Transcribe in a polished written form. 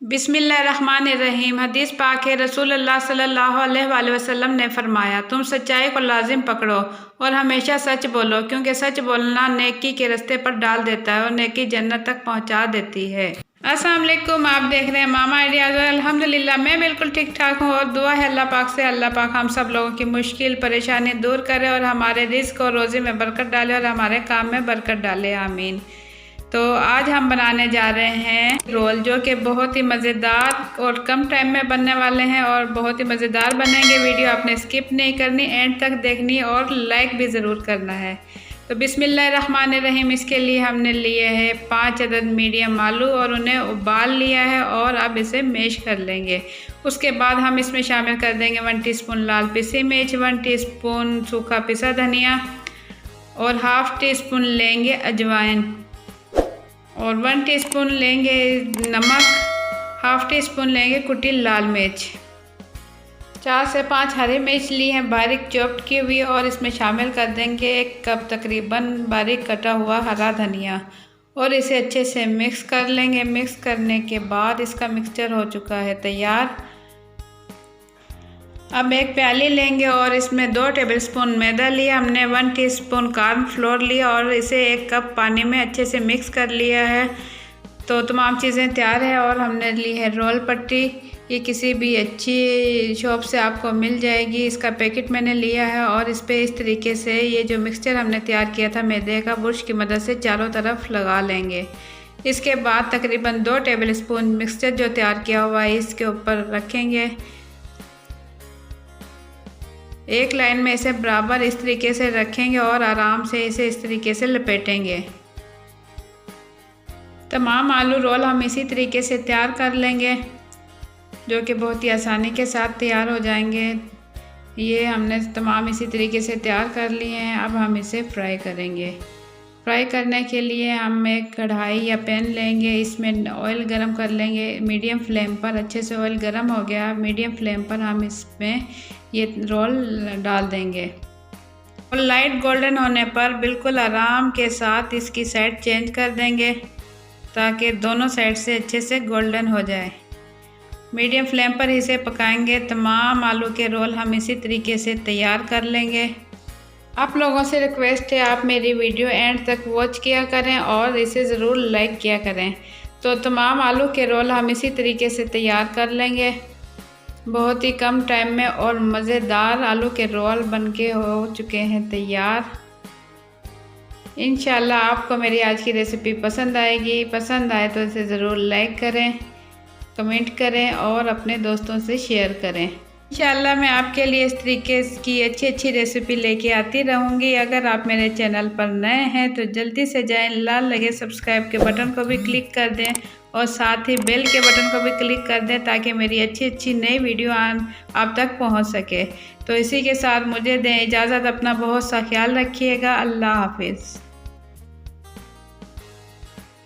बिस्मिल्लाहिर्रहमानिर्रहीम। हदीस पाक है, रसूलुल्लाह सल्लल्लाहु अलैहि वसल्लम ने फरमाया, तुम सच्चाई को लाजिम पकड़ो और हमेशा सच बोलो, क्योंकि सच बोलना नेकी के रास्ते पर डाल देता है और नेकी जन्नत तक पहुंचा देती है। अस्सलाम वालेकुम, आप देख रहे हैं मामा आइडियाज़। अल्हम्दुलिल्लाह मैं बिल्कुल ठीक ठाक हूँ और दुआ है अल्लाह पाक से, अल्लाह पाक हम सब लोगों की मुश्किल परेशानी दूर करे और हमारे रिज़्क़ और रोज़ी में बरकत डाले और हमारे काम में बरकत डाले, आमीन। तो आज हम बनाने जा रहे हैं रोल, जो कि बहुत ही मज़ेदार और कम टाइम में बनने वाले हैं और बहुत ही मज़ेदार बनेंगे। वीडियो आपने स्किप नहीं करनी, एंड तक देखनी और लाइक भी ज़रूर करना है। तो बिस्मिल्लाहिर्रहमानिर्रहीम। इसके लिए हमने लिए हैं 5 अदद मीडियम आलू और उन्हें उबाल लिया है और अब इसे मैश कर लेंगे। उसके बाद हम इसमें शामिल कर देंगे 1 टीस्पून लाल पिसी मिर्च, 1 टीस्पून सूखा पिसा धनिया और ½ टीस्पून लेंगे अजवाइन और 1 टीस्पून लेंगे नमक, ½ टीस्पून लेंगे कुटी लाल मिर्च, 4 से 5 हरी मिर्च ली हैं बारीक चॉप्ड की हुई और इसमें शामिल कर देंगे 1 कप तकरीबन बारीक कटा हुआ हरा धनिया और इसे अच्छे से मिक्स कर लेंगे। मिक्स करने के बाद इसका मिक्सचर हो चुका है तैयार। अब एक प्याली लेंगे और इसमें 2 टेबलस्पून मैदा लिया हमने, 1 टीस्पून कॉर्नफ्लोर लिया और इसे 1 कप पानी में अच्छे से मिक्स कर लिया है। तो तमाम चीज़ें तैयार है और हमने ली है रोल पट्टी। ये किसी भी अच्छी शॉप से आपको मिल जाएगी, इसका पैकेट मैंने लिया है और इस पर इस तरीके से ये जो मिक्सचर हमने तैयार किया था मैदे का, ब्रश की मदद से चारों तरफ लगा लेंगे। इसके बाद तकरीबन 2 टेबलस्पून मिक्सचर जो तैयार किया हुआ है इसके ऊपर रखेंगे। एक लाइन में इसे बराबर इस तरीके से रखेंगे और आराम से इसे इस तरीके से लपेटेंगे। तमाम आलू रोल हम इसी तरीके से तैयार कर लेंगे, जो कि बहुत ही आसानी के साथ तैयार हो जाएंगे। ये हमने तमाम इसी तरीके से तैयार कर लिए हैं। अब हम इसे फ्राई करेंगे। फ्राई करने के लिए हम एक कढ़ाई या पैन लेंगे, इसमें ऑयल गरम कर लेंगे मीडियम फ्लेम पर। अच्छे से ऑयल गरम हो गया, मीडियम फ्लेम पर हम इसमें ये रोल डाल देंगे और लाइट गोल्डन होने पर बिल्कुल आराम के साथ इसकी साइड चेंज कर देंगे ताकि दोनों साइड से अच्छे से गोल्डन हो जाए। मीडियम फ्लेम पर इसे पकाएंगे। तमाम आलू के रोल हम इसी तरीके से तैयार कर लेंगे। आप लोगों से रिक्वेस्ट है, आप मेरी वीडियो एंड तक वॉच किया करें और इसे ज़रूर लाइक किया करें। तो तमाम आलू के रोल हम इसी तरीके से तैयार कर लेंगे बहुत ही कम टाइम में और मज़ेदार आलू के रोल बनके हो चुके हैं तैयार। इंशाल्लाह आपको मेरी आज की रेसिपी पसंद आएगी। पसंद आए तो इसे ज़रूर लाइक करें, कमेंट करें और अपने दोस्तों से शेयर करें। इंशाल्लाह मैं आपके लिए इस तरीके की अच्छी रेसिपी लेके आती रहूँगी। अगर आप मेरे चैनल पर नए हैं तो जल्दी से जाएं, लाल लगे सब्सक्राइब के बटन को भी क्लिक कर दें और साथ ही बेल के बटन को भी क्लिक कर दें ताकि मेरी अच्छी नई वीडियो आप तक पहुंच सके। तो इसी के साथ मुझे दें इजाज़त। अपना बहुत सा ख्याल रखिएगा। अल्लाह हाफिज़।